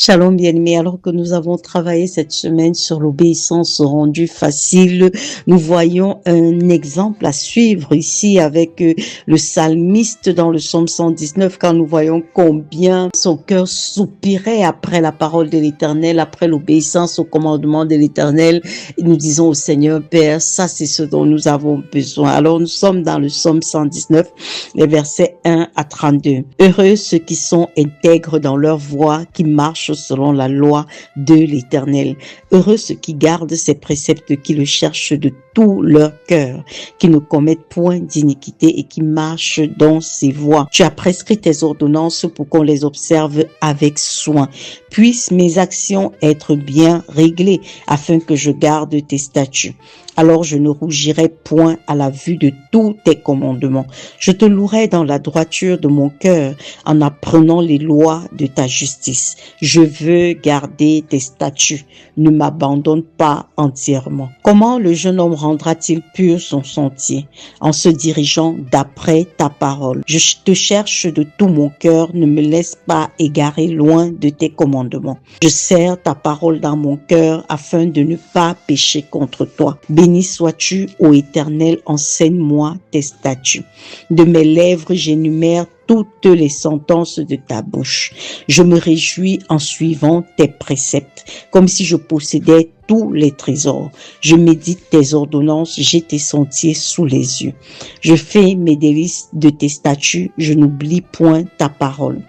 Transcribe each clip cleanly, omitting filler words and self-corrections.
Shalom bien-aimés, alors que nous avons travaillé cette semaine sur l'obéissance rendue facile, nous voyons un exemple à suivre ici avec le psalmiste dans le psaume 119, quand nous voyons combien son cœur soupirait après la parole de l'Éternel, après l'obéissance au commandement de l'Éternel. Et nous disons au Seigneur, Père, ça c'est ce dont nous avons besoin. Alors nous sommes dans le psaume 119, les versets 1 à 32. Heureux ceux qui sont intègres dans leur voie, qui marchent selon la loi de l'Éternel. Heureux ceux qui gardent ses préceptes, qui le cherchent de tout leur cœur, qui ne commettent point d'iniquité et qui marchent dans ses voies. Tu as prescrit tes ordonnances pour qu'on les observe avec soin. Puissent mes actions être bien réglées, afin que je garde tes statuts. Alors je ne rougirai point à la vue de tous tes commandements. Je te louerai dans la droiture de mon cœur en apprenant les lois de ta justice. Je veux garder tes statuts. Ne m'abandonne pas entièrement. Comment le jeune homme rendra-t-il pur son sentier? En se dirigeant d'après ta parole. Je te cherche de tout mon cœur. Ne me laisse pas égarer loin de tes commandements. Je serre ta parole dans mon cœur afin de ne pas pécher contre toi. Béni sois-tu, ô Éternel, enseigne-moi tes statuts. De mes lèvres, j'énumère toutes les sentences de ta bouche. Je me réjouis en suivant tes préceptes, comme si je possédais tous les trésors. Je médite tes ordonnances, j'ai tes sentiers sous les yeux. Je fais mes délices de tes statuts, je n'oublie point ta parole.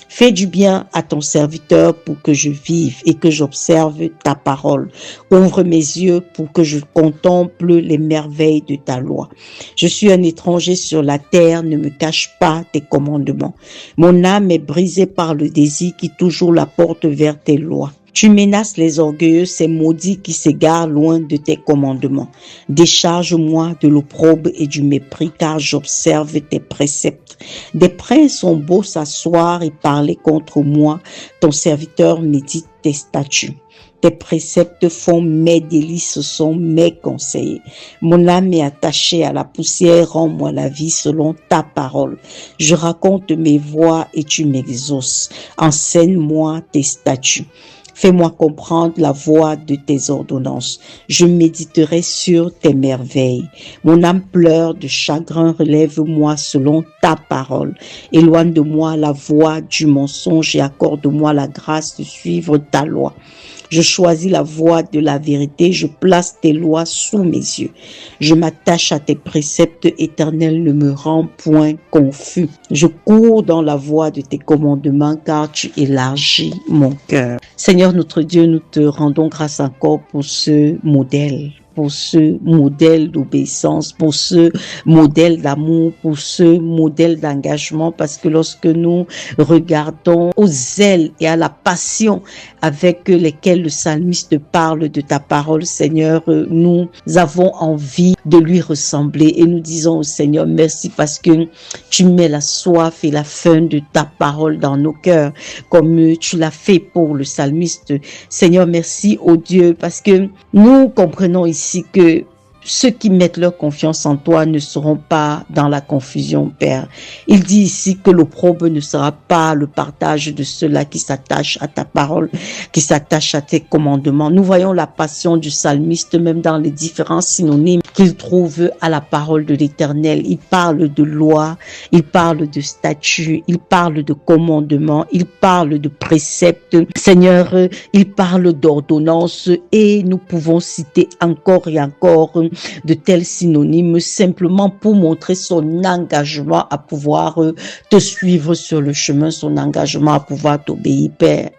Fais du bien à ton serviteur pour que je vive et que j'observe ta parole. Ouvre mes yeux pour que je contemple les merveilles de ta loi. Je suis un étranger sur la terre, ne me cache pas tes commandements. Mon âme est brisée par le désir qui toujours la porte vers tes lois. Tu menaces les orgueilleux, ces maudits qui s'égarent loin de tes commandements. Décharge-moi de l'opprobre et du mépris, car j'observe tes préceptes. Des princes ont beau s'asseoir et parler contre moi, ton serviteur médite tes statuts. Tes préceptes font mes délices, sont mes conseils. Mon âme est attachée à la poussière, rends-moi la vie selon ta parole. Je raconte mes voies et tu m'exauces. Enseigne-moi tes statuts. Fais-moi comprendre la voie de tes ordonnances. Je méditerai sur tes merveilles. Mon âme pleure de chagrin, relève-moi selon ta parole. Éloigne de moi la voie du mensonge et accorde-moi la grâce de suivre ta loi. Je choisis la voie de la vérité, je place tes lois sous mes yeux. Je m'attache à tes préceptes éternels, ne me rends point confus. Je cours dans la voie de tes commandements, car tu élargis mon cœur. Seigneur notre Dieu, nous te rendons grâce encore pour ce modèle d'obéissance, pour ce modèle d'amour, pour ce modèle d'engagement, parce que lorsque nous regardons au zèle et à la passion avec lesquels le psalmiste parle de ta parole, Seigneur, nous avons envie de lui ressembler et nous disons au Seigneur merci parce que tu mets la soif et la faim de ta parole dans nos cœurs, comme tu l'as fait pour le psalmiste. Seigneur, merci au Dieu parce que nous comprenons ici que ceux qui mettent leur confiance en toi ne seront pas dans la confusion, Père. Il dit ici que l'opprobre ne sera pas le partage de ceux-là qui s'attachent à ta parole, qui s'attachent à tes commandements. Nous voyons la passion du psalmiste même dans les différents synonymes qu'il trouve à la parole de l'Éternel. Il parle de loi, il parle de statut, il parle de commandements, il parle de préceptes. Seigneur, il parle d'ordonnances et nous pouvons citer encore et encore de tels synonymes simplement pour montrer son engagement à pouvoir te suivre sur le chemin, son engagement à pouvoir t'obéir, Père.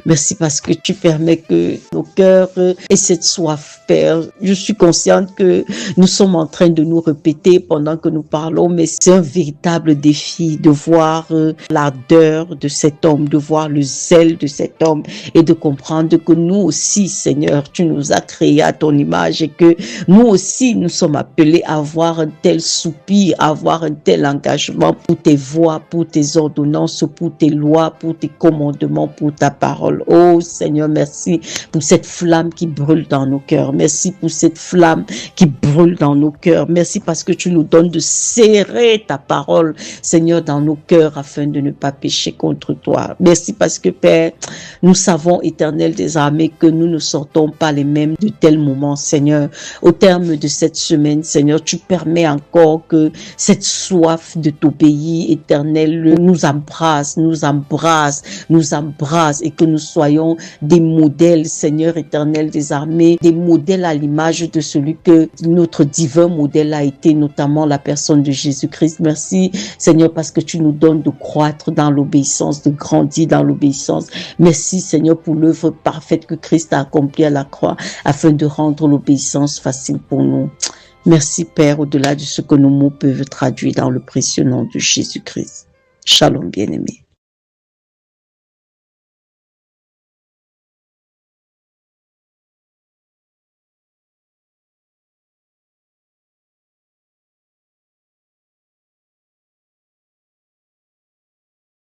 Merci parce que tu permets que nos cœurs aient cette soif, Père. Je suis consciente que nous sommes en train de nous répéter pendant que nous parlons, mais c'est un véritable défi de voir l'ardeur de cet homme, de voir le zèle de cet homme et de comprendre que nous aussi, Seigneur, tu nous as créés à ton image et que nous aussi, nous sommes appelés à avoir un tel soupir, à avoir un tel engagement pour tes voies, pour tes ordonnances, pour tes lois, pour tes commandements, pour ta parole. Oh Seigneur, merci pour cette flamme qui brûle dans nos cœurs. Merci pour cette flamme qui brûle dans nos cœurs. Merci parce que tu nous donnes de serrer ta parole, Seigneur, dans nos cœurs afin de ne pas pécher contre toi. Merci parce que, Père, nous savons, Éternel des armées, que nous ne sortons pas les mêmes de tels moments, Seigneur. Au terme de cette semaine, Seigneur, tu permets encore que cette soif de t'obéir, Éternel, nous embrasse, nous embrasse, nous embrasse et que nous soyons des modèles, Seigneur éternel des armées, des modèles à l'image de celui que notre divin modèle a été, notamment la personne de Jésus-Christ. Merci, Seigneur, parce que tu nous donnes de croître dans l'obéissance, de grandir dans l'obéissance. Merci, Seigneur, pour l'œuvre parfaite que Christ a accomplie à la croix afin de rendre l'obéissance facile pour nous. Merci, Père, au-delà de ce que nos mots peuvent traduire dans le précieux nom de Jésus-Christ. Shalom, bien-aimé.